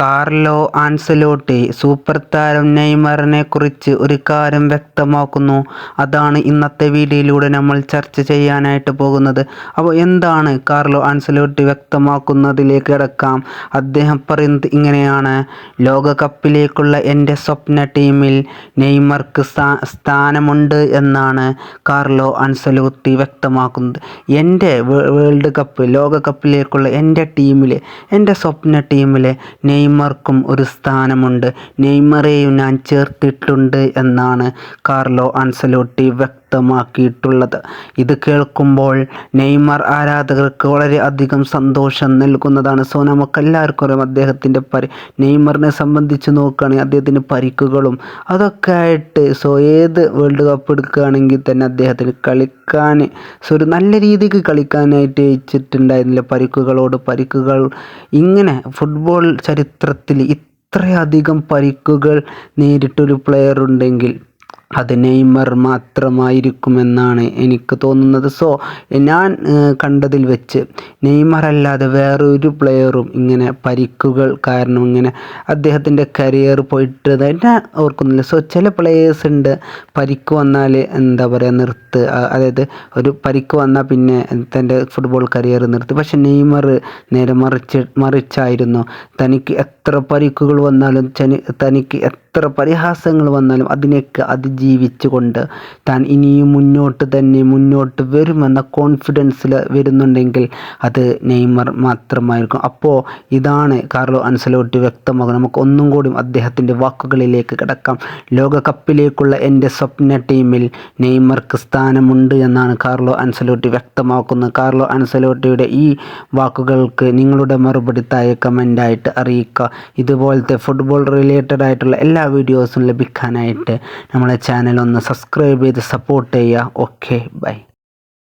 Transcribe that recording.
Carlo Ancelotti super താരം നെയ്മറിനെക്കുറിച്ച് ഒരു കാര്യം വ്യക്തമാക്കുന്നു. അതാണ് ഇന്നത്തെ വീഡിയോയിലൂടെ നമ്മൾ ചർച്ച ചെയ്യാനായിട്ട് പോകുന്നത്. അപ്പോൾ എന്താണ് കാർലോ ആൻസലോട്ടി വ്യക്തമാക്കുന്നതിലേക്ക് കിടക്കാം. അദ്ദേഹം പറയുന്നത് ഇങ്ങനെയാണ്: ലോകകപ്പിലേക്കുള്ള എൻ്റെ സ്വപ്ന ടീമിൽ നെയ്മർക്ക് സ്ഥാനമുണ്ട് എന്നാണ് കാർലോ ആൻസലോട്ടി വ്യക്തമാക്കുന്നത്. എൻ്റെ വേൾഡ് കപ്പ് ലോകകപ്പിലേക്കുള്ള എൻ്റെ ടീമിൽ, എൻ്റെ സ്വപ്ന ടീമിൽ നെയ്മർക്കും ഒരു സ്ഥാനമുണ്ട്, നെയ്മറെയും ഞാൻ ചേർത്തിട്ടുണ്ട് എന്നാണ് കാർലോ ആൻസലോട്ടി വ്യക്തമാക്കിയിട്ടുള്ളത്. ഇത് കേൾക്കുമ്പോൾ നെയ്മർ ആരാധകർക്ക് വളരെയധികം സന്തോഷം നൽകുന്നതാണ്. സോ നമുക്കെല്ലാവർക്കും അറിയാം അദ്ദേഹത്തിൻ്റെ നെയ്മറിനെ സംബന്ധിച്ച് നോക്കുകയാണെങ്കിൽ അദ്ദേഹത്തിന് പരിക്കുകളും അതൊക്കെ ആയിട്ട് ഏത് വേൾഡ് കപ്പ് എടുക്കുകയാണെങ്കിൽ തന്നെ അദ്ദേഹത്തിന് കളിക്കാൻ ഒരു നല്ല രീതിക്ക് കളിക്കാനായിട്ട് വെച്ചിട്ടുണ്ടായിരുന്നില്ല. പരിക്കുകൾ ഇങ്ങനെ ഫുട്ബോൾ ചരിത്രത്തിൽ ഇത്രയധികം പരിക്കുകൾ നേരിട്ടൊരു പ്ലെയർ ഉണ്ടെങ്കിൽ അത് നെയ്മർ മാത്രമായിരിക്കുമെന്നാണ് എനിക്ക് തോന്നുന്നത്. ഞാൻ കണ്ടതിൽ വെച്ച് നെയ്മർ അല്ലാതെ വേറൊരു പ്ലെയറും ഇങ്ങനെ പരിക്കുകൾ കാരണം ഇങ്ങനെ അദ്ദേഹത്തിൻ്റെ കരിയർ പോയിട്ട് ഞാൻ ഓർക്കുന്നില്ല. ചില പ്ലെയേഴ്സ് ഉണ്ട് പരിക്ക് വന്നാൽ എന്താ പറയുക അതായത് ഒരു പരിക്ക് വന്നാൽ പിന്നെ തൻ്റെ ഫുട്ബോൾ കരിയർ നിർത്തി. പക്ഷെ നെയ്മർ നേരെ മറിച്ചായിരുന്നു. തനിക്ക് എത്ര പരിക്കുകൾ വന്നാലും തനിക്ക് എത്ര പരിഹാസങ്ങൾ വന്നാലും അതിനെയൊക്കെ അതിജീവിച്ചുകൊണ്ട് താൻ ഇനിയും മുന്നോട്ട് വരുമെന്ന കോൺഫിഡൻസിൽ വരുന്നുണ്ടെങ്കിൽ അത് നെയ്മർ മാത്രമായിരിക്കും. അപ്പോൾ ഇതാണ് കാർലോ ആൻസലോട്ടി വ്യക്തമാകുന്നത്. നമുക്ക് ഒന്നും കൂടി അദ്ദേഹത്തിൻ്റെ വാക്കുകളിലേക്ക് കിടക്കാം. ലോകകപ്പിലേക്കുള്ള എൻ്റെ സ്വപ്ന ടീമിൽ നെയ്മർക്ക് സ്ഥാനമുണ്ട് എന്നാണ് കാർലോ ആൻസലോട്ടി വ്യക്തമാക്കുന്നത്. കാർലോ ആൻസലോട്ടിയുടെ ഈ വാക്കുകൾക്ക് നിങ്ങളുടെ മറുപടി താഴെ കമൻ്റായിട്ട് അറിയിക്കുക. ഇതുപോലത്തെ ഫുട്ബോൾ റിലേറ്റഡ് ആയിട്ടുള്ള എല്ലാ വീഡിയോസും ലഭിക്കാനായിട്ട് നമ്മളെ ചാനൽ ഒന്ന് സബ്സ്ക്രൈബ് ചെയ്ത് സപ്പോർട്ട് ചെയ്യുക. Okay, by.